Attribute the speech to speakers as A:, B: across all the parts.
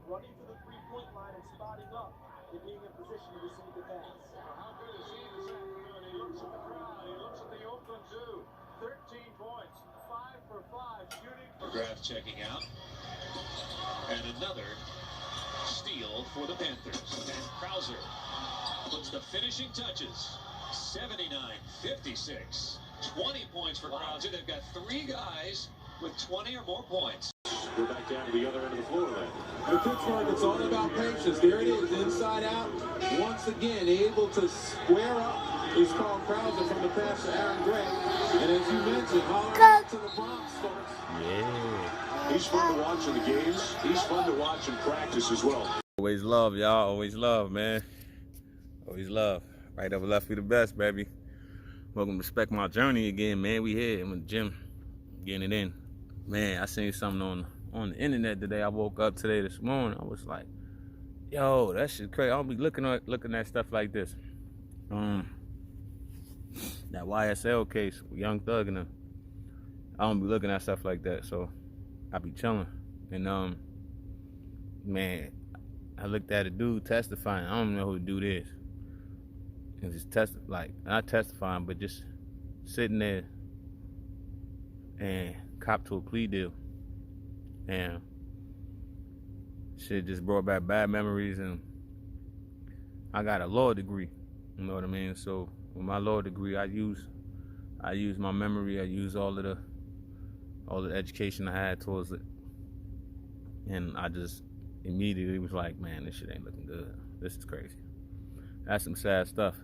A: running to the three-point line and spotting up and being in position to receive the pass.
B: How good is he this afternoon? He looks at the crowd. He looks at the Oakland Zoo. 13 points, 5 for 5 shooting.
C: McGrath checking out. And another steal for the Panthers. And Krauser puts the finishing touches. 79-56. 20 points for Krauser. They've got 3 guys with 20 or more points.
B: We're back down to the other end of the floor then.
D: For Pittsburgh, it's all about patience. There it is, inside out. Once again, able to square up is Carl Krauser from the pass to Aaron Gray. And as you mentioned, hollering to the Bronx folks.
E: Yeah.
B: He's fun to watch in the games. He's fun to watch in practice as well.
E: Always love, y'all. Always love, man. Always love. Right over left, we the best, baby. Welcome to Respect My Journey again, man. We here. I'm in the gym, getting it in. Man, I seen something on the internet today. I woke up today this morning. I was like, yo, that shit crazy. I'll be looking at stuff like this. That YSL case with Young Thug and them. I don't be looking at stuff like that, so I be chilling. And man, I looked at a dude testifying. I don't know who the dude is. And just not testifying, but just sitting there and cop to a plea deal. And shit just brought back bad memories. And I got a law degree, you know what I mean? So with my law degree, I use my memory. I use all the education I had towards it. And I just immediately was like, man, this shit ain't looking good. This is crazy. That's some sad stuff.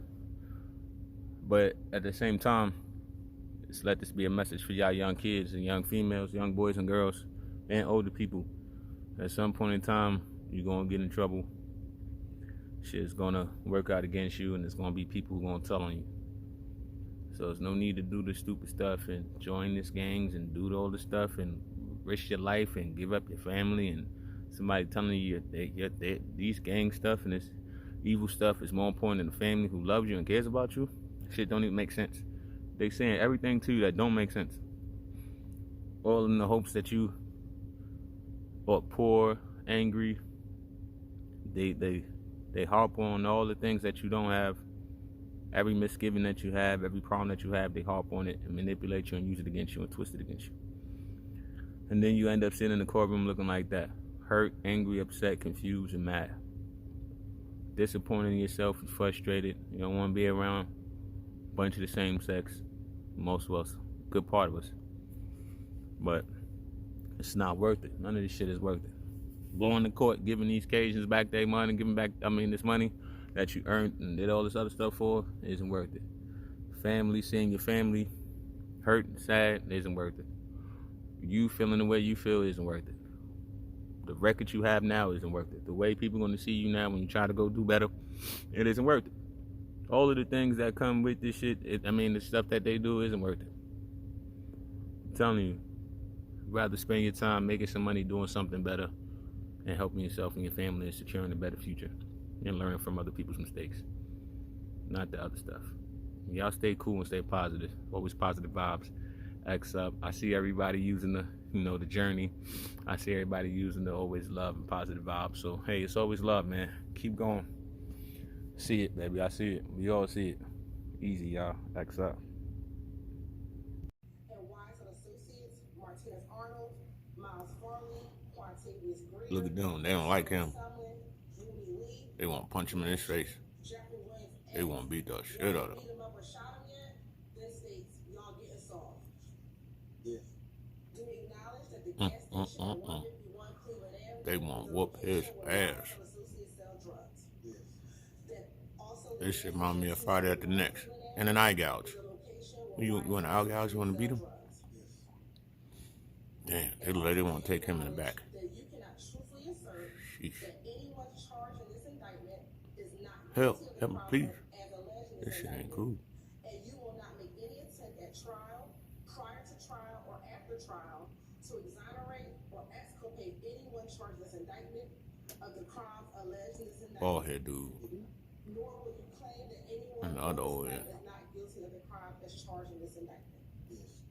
E: But at the same time, just let this be a message for y'all young kids and young females, young boys and girls, and older people. At some point in time, you're going to get in trouble. Shit's going to work out against you, and there's going to be people who are going to tell on you. So there's no need to do this stupid stuff and join these gangs and do all this stuff and risk your life and give up your family and somebody telling you these gang stuff and this evil stuff is more important than the family who loves you and cares about you. Shit don't even make sense. They saying everything to you that don't make sense. All in the hopes that you are poor, angry. They harp on all the things that you don't have. Every misgiving that you have, every problem that you have, they harp on it and manipulate you and use it against you and twist it against you. And then you end up sitting in the courtroom looking like that. Hurt, angry, upset, confused, and mad. Disappointed in yourself, you're frustrated. You don't want to be around a bunch of the same sex. Most of us, good part of us. But it's not worth it. None of this shit is worth it. Blowing the court, giving these Cajuns back their money, this money that you earned and did all this other stuff for, isn't worth it. Family, seeing your family hurt and sad, isn't worth it. You feeling the way you feel isn't worth it. The record you have now isn't worth it. The way people are going to see you now when you try to go do better, it isn't worth it. All of the things that come with this shit, the stuff that they do isn't worth it. I'm telling you, you'd rather spend your time making some money doing something better and helping yourself and your family and securing a better future and learning from other people's mistakes, not the other stuff. Y'all stay cool and stay positive. Always positive vibes. X up. I see everybody using the journey. I see everybody using the always love and positive vibes. So, hey, it's always love, man. Keep going. See it, baby. I see it. We all see it. Easy, y'all. X up.
F: And Wise and Associates, Martinez Arnold, Miles Farley, Quantavious Greer.
E: Look at them. They don't like him. They want to punch him in his face. They want to beat the shit out of him. They want to whoop his ass. This shit remind me of Friday at the Next. And an eye gouge. You want an eye gouge? You want to beat him? Damn, they want to take him in the back. Sheesh. Help me, please. This shit ain't cool.
F: And you will not make any attempt at trial, prior to trial, or after trial to exonerate or exculpate anyone charged in this indictment of the crimes alleged in this indictment.
E: Bald head dude.
F: Nor will you claim that anyone
E: And the other old head.
F: is not guilty of the crime that's charged in this indictment. Yes.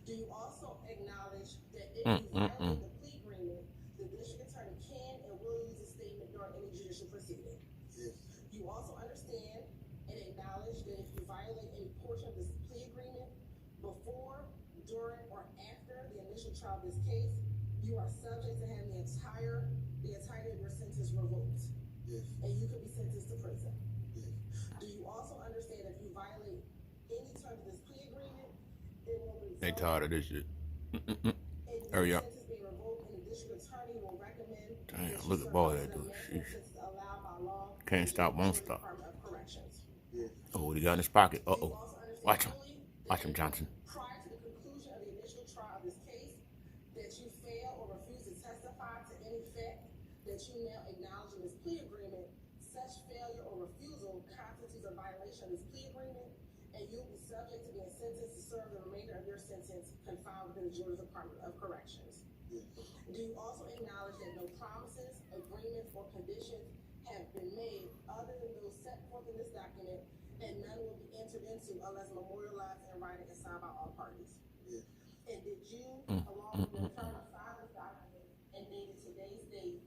F: Do you also acknowledge that if you violate the plea agreement, the district attorney can and portion of this plea agreement before, during, or after the initial trial of this case, you are subject to having the entirety of your sentence revoked.
G: Yes.
F: And you could be sentenced to prison.
G: Yes.
F: Do you also understand if you violate any terms of this plea agreement, it will result
E: They tired of this shit.
F: in
E: Hurry
F: your
E: up.
F: sentence being revoked, and the district attorney will recommend
E: Damn,
F: that you
E: look at
F: serve
E: boy
F: as
E: that
F: an
E: dude.
F: amendment
E: Sheesh.
F: to allow by law
E: Can't stop, won't stop.
F: Department of Corrections.
G: Yes.
E: Oh, what he got in his pocket?
F: Do you
E: Uh-oh.
F: also understand
E: Watch him.
F: fully that
E: Watch him, Johnson.
F: prior to the conclusion of the initial trial of this case, that you fail or refuse to testify to any fact that you now acknowledge in this plea agreement, such failure or refusal constitutes a violation of this plea agreement, and you'll be subject to being sentenced to serve the remainder of your sentence confined within the Georgia Department of Corrections.
G: Yes.
F: Do you also acknowledge that no promises, agreements, or conditions have been made other than those set forth in this document, and none will be entered into unless memorialized in writing and signed by all parties?
G: Yes.
F: And did you, along with your attorney, sign this document and dated today's date,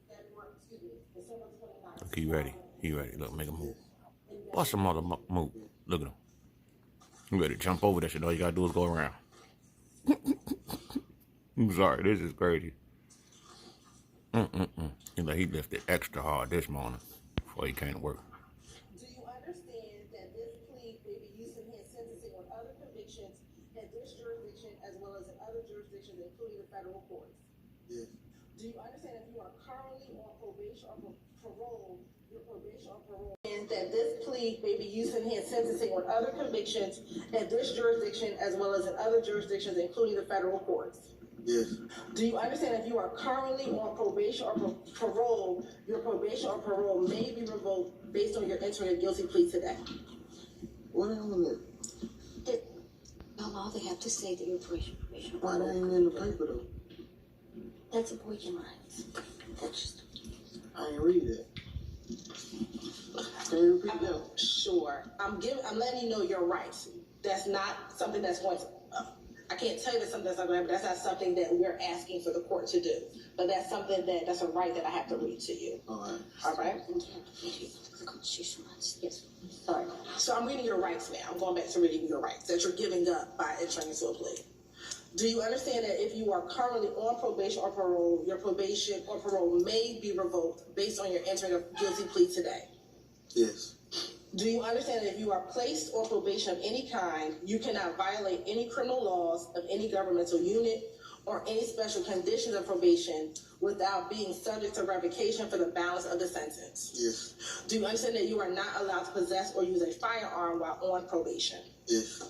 F: December 29th?
E: Look, he ready. He ready. Look, make him move. Watch the mother move. Look at him. He ready to jump over that shit. All you gotta do is go around. I'm sorry. This is crazy. He lifted extra hard this morning before he came to work.
F: Do you understand that this plea may be used to enhance sentencing on other convictions in this jurisdiction as well as in other jurisdictions, including the federal courts?
G: Yes.
F: Do you understand if you are currently on probation or parole, your probation or parole? And that this plea may be used to enhance sentencing on other convictions in this jurisdiction as well as in other jurisdictions, including the federal courts?
G: Yes.
F: Do you understand if you are currently on probation or parole, your probation or parole may be revoked based on your entering a guilty plea today?
G: What happened there?
H: By law, they have to say that you're probation.
G: Why that ain't in the paper though?
H: That's a breach of rights. That's just.
G: I ain't read that. Can you repeat that?
F: Sure. I'm letting you know your rights. That's not something that's going to. I can't tell you that something that's not going to happen. That's not something that we're asking for the court to do. But that's something that's a right that I have to read to you.
G: All right.
F: All right.
H: And you have to read the constitutional rights. Yes. Sorry.
F: So I'm reading your rights now. I'm going back to reading your rights that you're giving up by entering into a plea. Do you understand that if you are currently on probation or parole, your probation or parole may be revoked based on your entering a guilty plea today?
G: Yes.
F: Do you understand that if you are placed on probation of any kind, you cannot violate any criminal laws of any governmental unit or any special conditions of probation without being subject to revocation for the balance of the sentence?
G: Yes.
F: Do you understand that you are not allowed to possess or use a firearm while on probation?
G: Yes.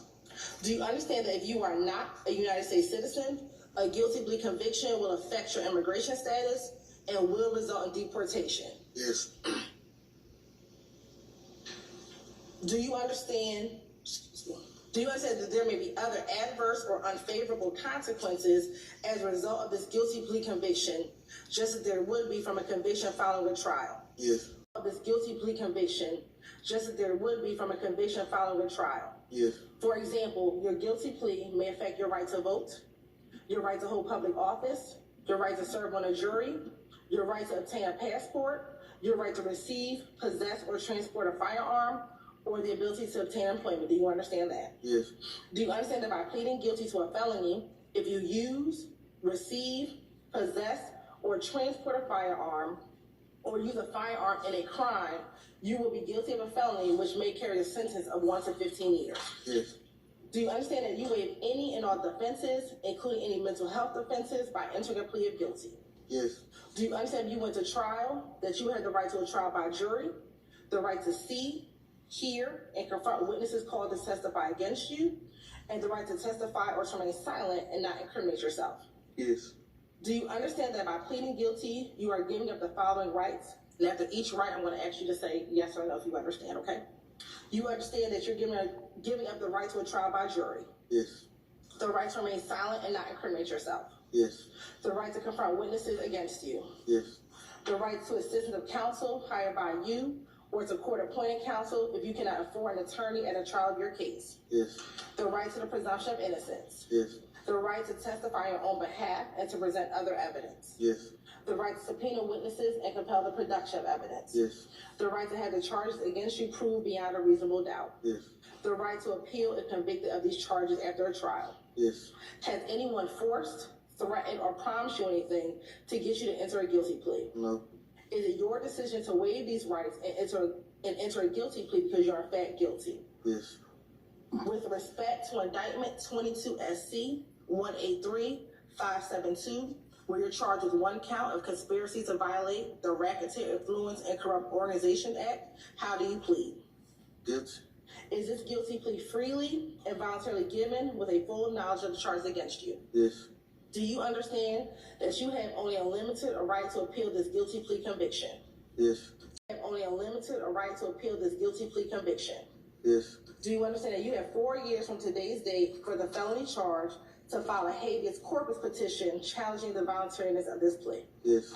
F: Do you understand that if you are not a United States citizen, a guilty plea conviction will affect your immigration status and will result in deportation?
G: Yes.
F: Do you understand that there may be other adverse or unfavorable consequences as a result of this guilty plea conviction, just as there would be from a conviction following a trial?
G: Yes.
F: Of this guilty plea conviction, just as there would be from a conviction following a trial.
G: Yes.
F: For example, your guilty plea may affect your right to vote, your right to hold public office, your right to serve on a jury, your right to obtain a passport, your right to receive, possess, or transport a firearm, or the ability to obtain employment. Do you understand that?
G: Yes.
F: Do you understand that by pleading guilty to a felony, if you use, receive, possess, or transport a firearm, or use a firearm in a crime, you will be guilty of a felony which may carry a sentence of 1 to 15 years?
G: Yes.
F: Do you understand that you waive any and all defenses, including any mental health defenses, by entering a plea of guilty?
G: Yes.
F: Do you understand if you went to trial, that you had the right to a trial by jury, the right to see, hear, and confront witnesses called to testify against you, and the right to testify or to remain silent and not incriminate yourself?
G: Yes.
F: Do you understand that by pleading guilty, you are giving up the following rights? And after each right, I'm going to ask you to say yes or no if you understand, okay? You understand that you're giving up the right to a trial by jury,
G: Yes.
F: the right to remain silent and not incriminate yourself,
G: Yes.
F: the right to confront witnesses against you,
G: Yes.
F: the right to assistance of counsel hired by you or to court-appointed counsel if you cannot afford an attorney at a trial of your case,
G: Yes.
F: the right to the presumption of innocence,
G: Yes.
F: The right to testify on your own behalf and to present other evidence.
G: Yes.
F: The right to subpoena witnesses and compel the production of evidence.
G: Yes.
F: The right to have the charges against you proved beyond a reasonable doubt.
G: Yes.
F: The right to appeal if convicted of these charges after a trial.
G: Yes.
F: Has anyone forced, threatened, or promised you anything to get you to enter a guilty plea?
G: No.
F: Is it your decision to waive these rights and enter a guilty plea because you're in fact guilty?
G: Yes.
F: With respect to indictment 22 SC 183-572, where you're charged with one count of conspiracy to violate the Racketeer Influence and Corrupt Organization Act, how do you plead?
G: Guilty.
F: Is this guilty plea freely and voluntarily given with a full knowledge of the charges against you?
G: Yes.
F: Do you understand that you have only a limited right to appeal this guilty plea conviction?
G: Yes.
F: You have only a limited right to appeal this guilty plea conviction?
G: Yes.
F: Do you understand that you have 4 years from today's date for the felony charge to file a habeas corpus petition challenging the voluntariness of this plea?
G: Yes.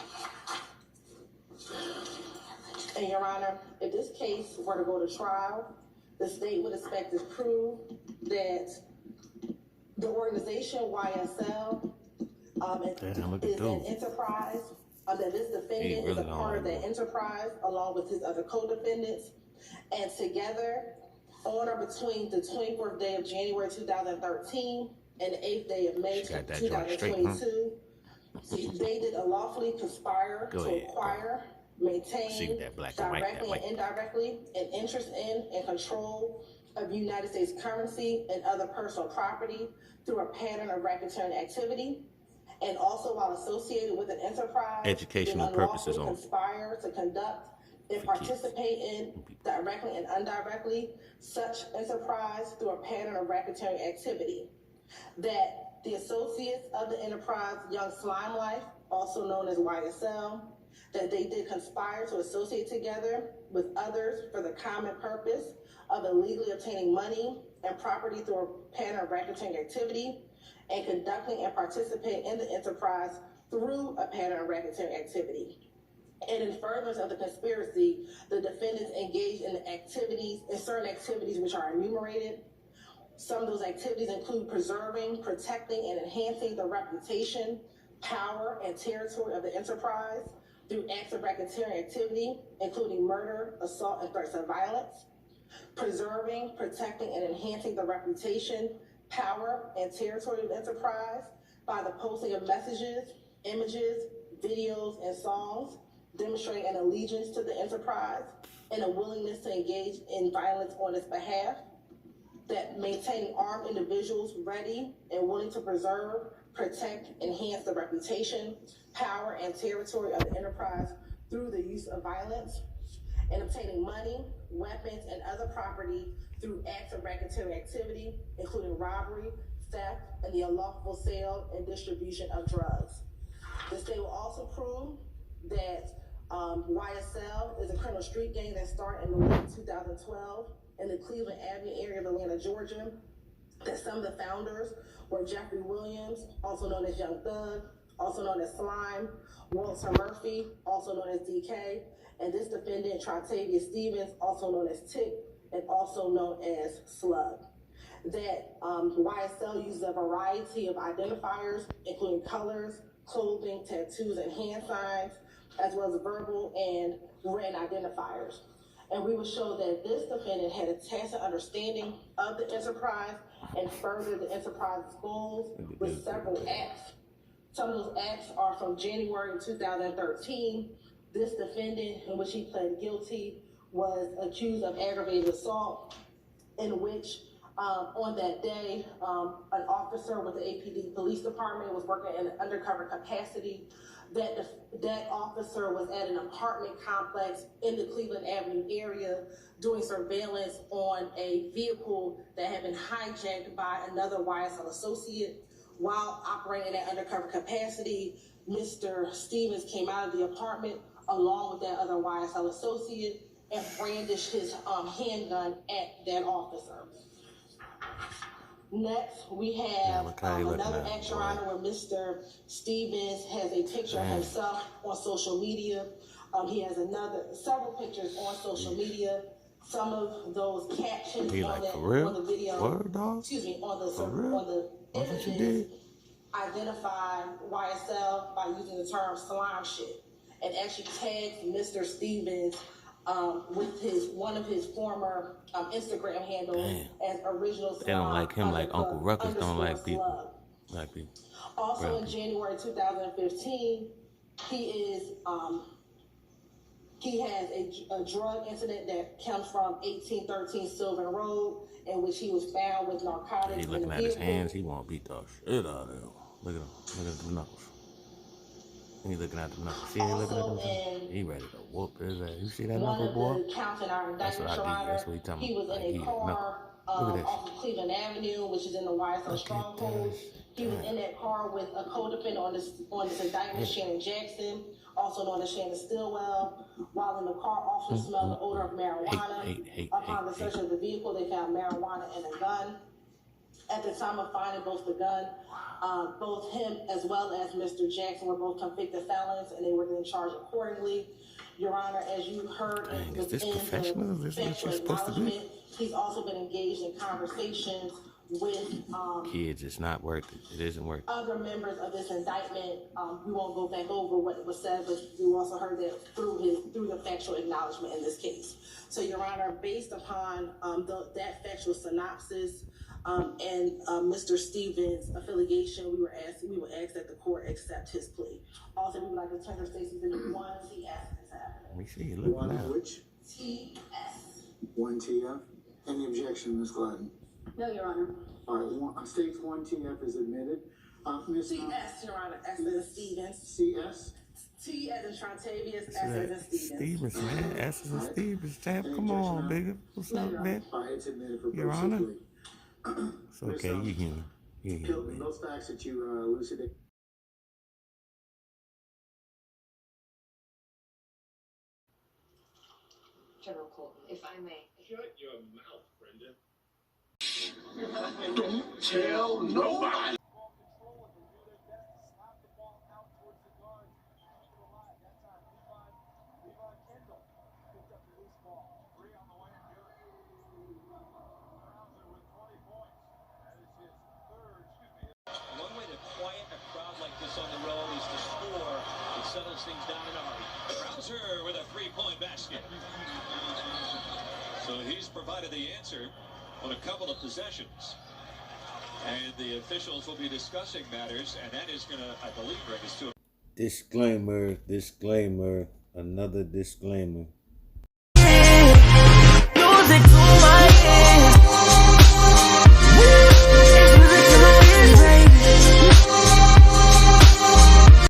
F: And Your Honor, if this case were to go to trial, the state would expect to prove that the organization YSL is an enterprise, that this defendant is a part of that enterprise along with his other co-defendants, and together on or between the 24th day of January 2013 and the 8th day of May 2022, they did lawfully conspire to acquire, maintain, directly and indirectly, an interest in and control of United States currency and other personal property through a pattern of racketeering activity, and also while associated with an enterprise,
E: educational purposes only,
F: conspire to conduct and participate in, directly and indirectly, such enterprise through a pattern of racketeering activity. That the associates of the enterprise, Young Slime Life, also known as YSL, that they did conspire to associate together with others for the common purpose of illegally obtaining money and property through a pattern of racketeering activity, and conducting and participating in the enterprise through a pattern of racketeering activity. And in furtherance of the conspiracy, the defendants engaged in certain activities which are enumerated. Some of those activities include preserving, protecting, and enhancing the reputation, power, and territory of the enterprise through acts of racketeering activity, including murder, assault, and threats of violence. Preserving, protecting, and enhancing the reputation, power, and territory of the enterprise by the posting of messages, images, videos, and songs demonstrating an allegiance to the enterprise and a willingness to engage in violence on its behalf. That maintaining armed individuals ready and willing to preserve, protect, enhance the reputation, power, and territory of the enterprise through the use of violence. And obtaining money, weapons, and other property through acts of racketeering activity, including robbery, theft, and the unlawful sale and distribution of drugs. The state will also prove that YSL is a criminal street gang that started in the late 2012 in the Cleveland Avenue area of Atlanta, Georgia. That some of the founders were Jeffrey Williams, also known as Young Thug, also known as Slime, Walter Murphy, also known as DK, and this defendant, Trontavious Stevens, also known as Tick, and also known as Slug. That YSL uses a variety of identifiers, including colors, clothing, tattoos, and hand signs, as well as verbal and written identifiers. And we will show that this defendant had a tacit understanding of the enterprise and furthered the enterprise's goals with several acts. Some of those acts are from January 2013. This defendant, in which he pled guilty, was accused of aggravated assault, in which on that day, an officer with the APD Police Department was working in an undercover capacity. That officer was at an apartment complex in the Cleveland Avenue area doing surveillance on a vehicle that had been hijacked by another YSL associate. While operating in that undercover capacity, Mr. Stevens came out of the apartment along with that other YSL associate and brandished his handgun at that officer. Next, we have another act, Your Honor, where Mr. Stevens has a picture of himself on social media. He has several pictures on social media. Some of those captions on the video, on the images identified YSL by using the term slime shit and actually tagged Mr. Stevens with one of his former Instagram handles as original slime.
E: They don't like him like Uncle Ruckus don't like people. Like people.
F: Also in January 2015, he has a drug incident that comes from 1813 Sylvan Road, in which he was found with narcotics.
E: He looking at his hands. He want to beat the shit out of him. Look at him. Look at the knuckles. He looking at the knuckles. See, he looking at them. He ready to whoop his ass. You see that knuckle, boy?
F: That's what I did. That's what he talking about. He was in a car off of Cleveland Avenue, which is in the YSL stronghold. He was in that car with a co-defendant on this indictment, Shannon Jackson, also known as Shannon Stillwell. While in the car, officers smelled the odor of marijuana. Upon the search of the vehicle, they found marijuana and a gun. At the time of finding both the gun, both him as well as Mr. Jackson were both convicted felons, and they were then charged accordingly. Your Honor, as you heard,
E: is this professional? Is this what you're supposed to do?
F: He's also been engaged in conversations with
E: kids. It's not worth it. It isn't worth it.
F: Other members of this indictment. We won't go back over what was said, but you also heard that through the factual acknowledgement in this case. So, Your Honor, based upon that factual synopsis and Mr. Stevens' affiliation, we were asked that the court accept his plea. Also, we would like to turn our stations into 1 TF.
E: Let me see. Look
G: One
E: now.
G: which?
F: TS.
G: 1 TF. Any objection, Ms. Gladden?
H: No, Your Honor.
G: All right, states 1 TF is admitted. Ms.
F: TS, Your Honor, S as in Stevens.
G: CS?
F: T as in Trontavious, S as in Stevens.
E: Stevens, man. S as in Stevens. Champ, come on, bigger. What's up, man?
G: All right, it's admitted for
E: Your Honor.
G: plea.
E: It's okay. You human. You human,
G: Hilton,
E: man.
G: those facts that you elucidated.
H: General Colton, if I may.
B: Shut your mouth, Brenda.
C: Don't tell nobody.
A: Ball control and they do their best to slap the ball out towards the guard. Keep it alive. That time, Levi Kendall picked up the loose ball.
B: 3 on the way and good. Krauser with 20 points. That is his third.
C: One way to quiet a crowd like this on the road is to score. It settles things down in a hurry. Krauser with a 3-point basket. So he's provided the answer on a couple of possessions. And the officials will be discussing matters, and that is going to, I believe, bring us to a
E: Disclaimer, another disclaimer.
I: Music